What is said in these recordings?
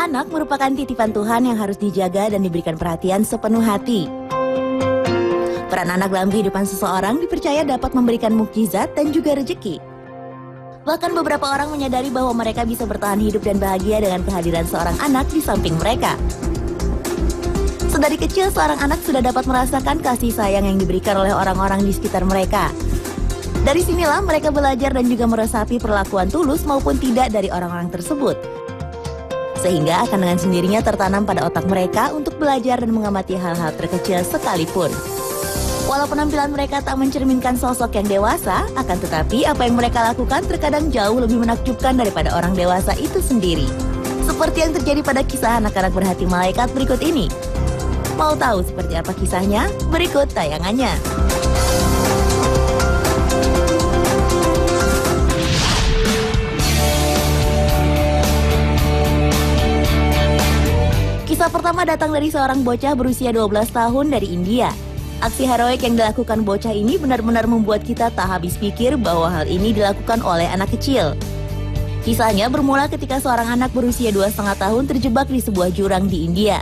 anak merupakan titipan Tuhan yang harus dijaga dan diberikan perhatian sepenuh hati. Peran anak dalam kehidupan seseorang dipercaya dapat memberikan mukjizat dan juga rezeki. Bahkan beberapa orang menyadari bahwa mereka bisa bertahan hidup dan bahagia dengan kehadiran seorang anak di samping mereka. Sedari kecil, seorang anak sudah dapat merasakan kasih sayang yang diberikan oleh orang-orang di sekitar mereka. Dari sinilah mereka belajar dan juga meresapi perlakuan tulus maupun tidak dari orang-orang tersebut. Sehingga akan dengan sendirinya tertanam pada otak mereka untuk belajar dan mengamati hal-hal terkecil sekalipun. Walau penampilan mereka tak mencerminkan sosok yang dewasa, akan tetapi apa yang mereka lakukan terkadang jauh lebih menakjubkan daripada orang dewasa itu sendiri. Seperti yang terjadi pada kisah anak-anak berhati malaikat berikut ini. Mau tahu seperti apa kisahnya? Berikut tayangannya. Kisah pertama datang dari seorang bocah berusia 12 tahun dari India. Aksi heroik yang dilakukan bocah ini benar-benar membuat kita tak habis pikir bahwa hal ini dilakukan oleh anak kecil. Kisahnya bermula ketika seorang anak berusia 2,5 tahun terjebak di sebuah jurang di India.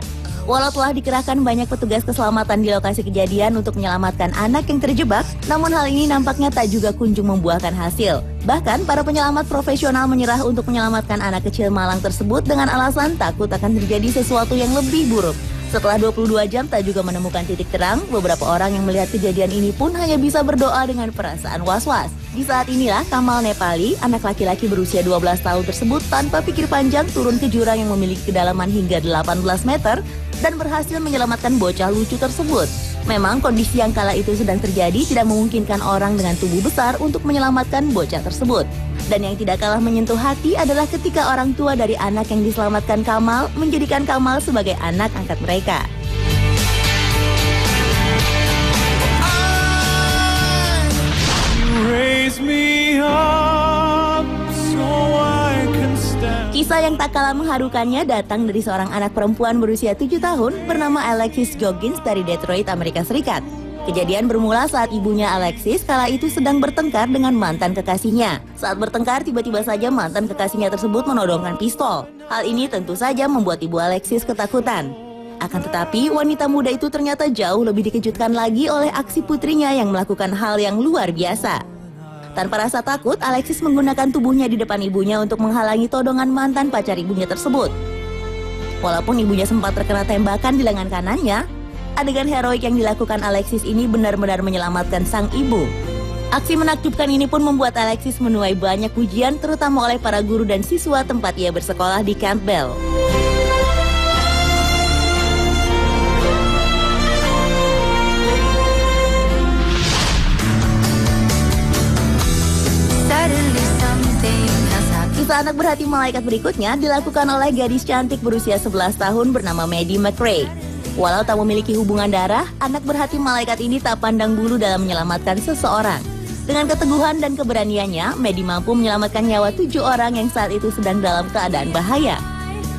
Walau telah dikerahkan banyak petugas keselamatan di lokasi kejadian untuk menyelamatkan anak yang terjebak, namun hal ini nampaknya tak juga kunjung membuahkan hasil. Bahkan, para penyelamat profesional menyerah untuk menyelamatkan anak kecil malang tersebut dengan alasan takut akan terjadi sesuatu yang lebih buruk. Setelah 22 jam tak juga menemukan titik terang, beberapa orang yang melihat kejadian ini pun hanya bisa berdoa dengan perasaan was-was. Di saat inilah Kamal Nepali, anak laki-laki berusia 12 tahun tersebut tanpa pikir panjang turun ke jurang yang memiliki kedalaman hingga 18 meter dan berhasil menyelamatkan bocah lucu tersebut. Memang kondisi yang kala itu sedang terjadi tidak memungkinkan orang dengan tubuh besar untuk menyelamatkan bocah tersebut. Dan yang tidak kalah menyentuh hati adalah ketika orang tua dari anak yang diselamatkan Kamal menjadikan Kamal sebagai anak angkat mereka. Kisah yang tak kalah mengharukannya datang dari seorang anak perempuan berusia 7 tahun bernama Alexis Goggins dari Detroit, Amerika Serikat. Kejadian bermula saat ibunya Alexis kala itu sedang bertengkar dengan mantan kekasihnya. Saat bertengkar, tiba-tiba saja mantan kekasihnya tersebut menodongkan pistol. Hal ini tentu saja membuat ibu Alexis ketakutan. Akan tetapi, wanita muda itu ternyata jauh lebih dikejutkan lagi oleh aksi putrinya yang melakukan hal yang luar biasa. Tanpa rasa takut, Alexis menggunakan tubuhnya di depan ibunya untuk menghalangi todongan mantan pacar ibunya tersebut. Walaupun ibunya sempat terkena tembakan di lengan kanannya, adegan heroik yang dilakukan Alexis ini benar-benar menyelamatkan sang ibu. Aksi menakjubkan ini pun membuat Alexis menuai banyak pujian terutama oleh para guru dan siswa tempat ia bersekolah di Campbell. Kisah anak berhati malaikat berikutnya dilakukan oleh gadis cantik berusia 11 tahun bernama Maddie McRae. Walau tak memiliki hubungan darah, anak berhati malaikat ini tak pandang bulu dalam menyelamatkan seseorang. Dengan keteguhan dan keberaniannya, Maddie mampu menyelamatkan nyawa 7 orang yang saat itu sedang dalam keadaan bahaya.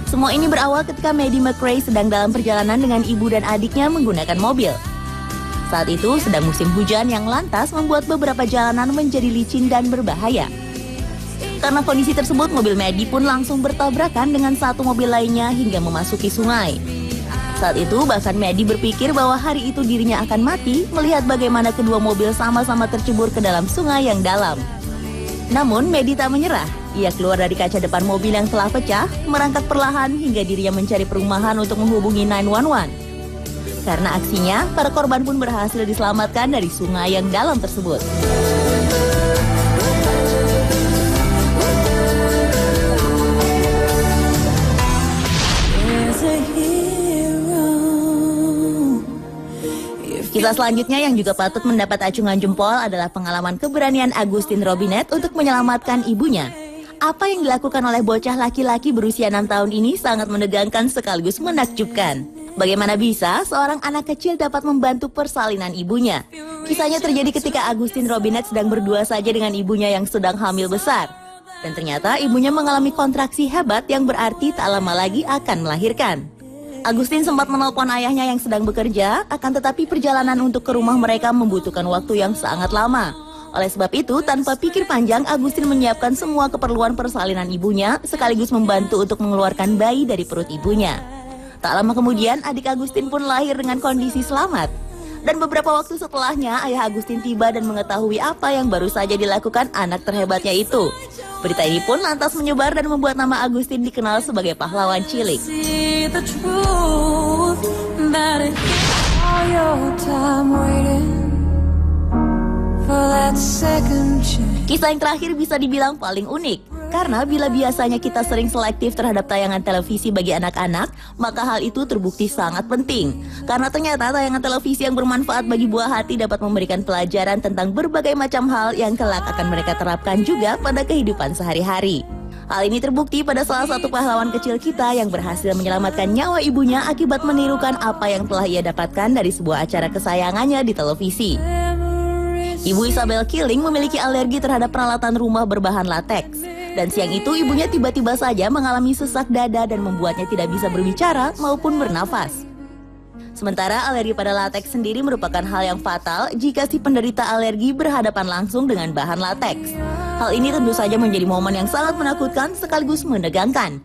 Semua ini berawal ketika Maddie McRae sedang dalam perjalanan dengan ibu dan adiknya menggunakan mobil. Saat itu sedang musim hujan yang lantas membuat beberapa jalanan menjadi licin dan berbahaya. Karena kondisi tersebut, mobil Maddie pun langsung bertabrakan dengan satu mobil lainnya hingga memasuki sungai. Saat itu bahkan Maddie berpikir bahwa hari itu dirinya akan mati melihat bagaimana kedua mobil sama-sama tercebur ke dalam sungai yang dalam. Namun Maddie tak menyerah. Ia keluar dari kaca depan mobil yang telah pecah, merangkak perlahan hingga dirinya mencari perumahan untuk menghubungi 911. Karena aksinya, para korban pun berhasil diselamatkan dari sungai yang dalam tersebut. Kisah selanjutnya yang juga patut mendapat acungan jempol adalah pengalaman keberanian Agustin Robinett untuk menyelamatkan ibunya. Apa yang dilakukan oleh bocah laki-laki berusia 6 tahun ini sangat menegangkan sekaligus menakjubkan. Bagaimana bisa seorang anak kecil dapat membantu persalinan ibunya? Kisahnya terjadi ketika Agustin Robinett sedang berdua saja dengan ibunya yang sedang hamil besar. Dan ternyata ibunya mengalami kontraksi hebat yang berarti tak lama lagi akan melahirkan. Agustin sempat menelpon ayahnya yang sedang bekerja, akan tetapi perjalanan untuk ke rumah mereka membutuhkan waktu yang sangat lama. Oleh sebab itu, tanpa pikir panjang, Agustin menyiapkan semua keperluan persalinan ibunya, sekaligus membantu untuk mengeluarkan bayi dari perut ibunya. Tak lama kemudian, adik Agustin pun lahir dengan kondisi selamat. Dan beberapa waktu setelahnya, ayah Agustin tiba dan mengetahui apa yang baru saja dilakukan anak terhebatnya itu. Berita ini pun lantas menyebar dan membuat nama Agustin dikenal sebagai pahlawan cilik. Kisah yang terakhir bisa dibilang paling unik, karena bila biasanya kita sering selektif terhadap tayangan televisi bagi anak-anak, maka hal itu terbukti sangat penting. Karena ternyata tayangan televisi yang bermanfaat bagi buah hati dapat memberikan pelajaran tentang berbagai macam hal yang kelak akan mereka terapkan juga pada kehidupan sehari-hari. Hal ini terbukti pada salah satu pahlawan kecil kita yang berhasil menyelamatkan nyawa ibunya akibat menirukan apa yang telah ia dapatkan dari sebuah acara kesayangannya di televisi. Ibu Isabel Killing memiliki alergi terhadap peralatan rumah berbahan lateks. Dan siang itu ibunya tiba-tiba saja mengalami sesak dada dan membuatnya tidak bisa berbicara maupun bernafas. Sementara alergi pada lateks sendiri merupakan hal yang fatal jika si penderita alergi berhadapan langsung dengan bahan lateks. Hal ini tentu saja menjadi momen yang sangat menakutkan sekaligus menegangkan.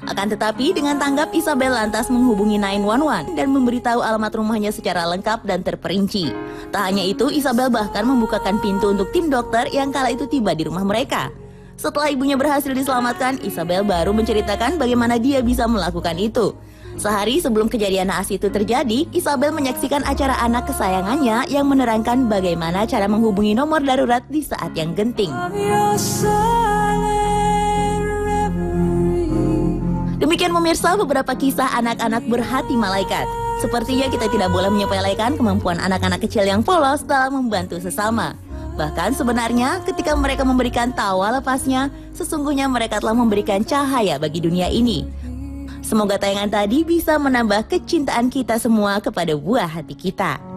Akan tetapi dengan tanggap Isabel lantas menghubungi 911 dan memberitahu alamat rumahnya secara lengkap dan terperinci. Tak hanya itu, Isabel bahkan membukakan pintu untuk tim dokter yang kala itu tiba di rumah mereka. Setelah ibunya berhasil diselamatkan, Isabel baru menceritakan bagaimana dia bisa melakukan itu. Sehari sebelum kejadian naas itu terjadi, Isabel menyaksikan acara anak kesayangannya yang menerangkan bagaimana cara menghubungi nomor darurat di saat yang genting. Demikian pemirsa beberapa kisah anak-anak berhati malaikat. Sepertinya kita tidak boleh menyepelekan kemampuan anak-anak kecil yang polos dalam membantu sesama. Bahkan sebenarnya ketika mereka memberikan tawa lepasnya, sesungguhnya mereka telah memberikan cahaya bagi dunia ini. Semoga tayangan tadi bisa menambah kecintaan kita semua kepada buah hati kita.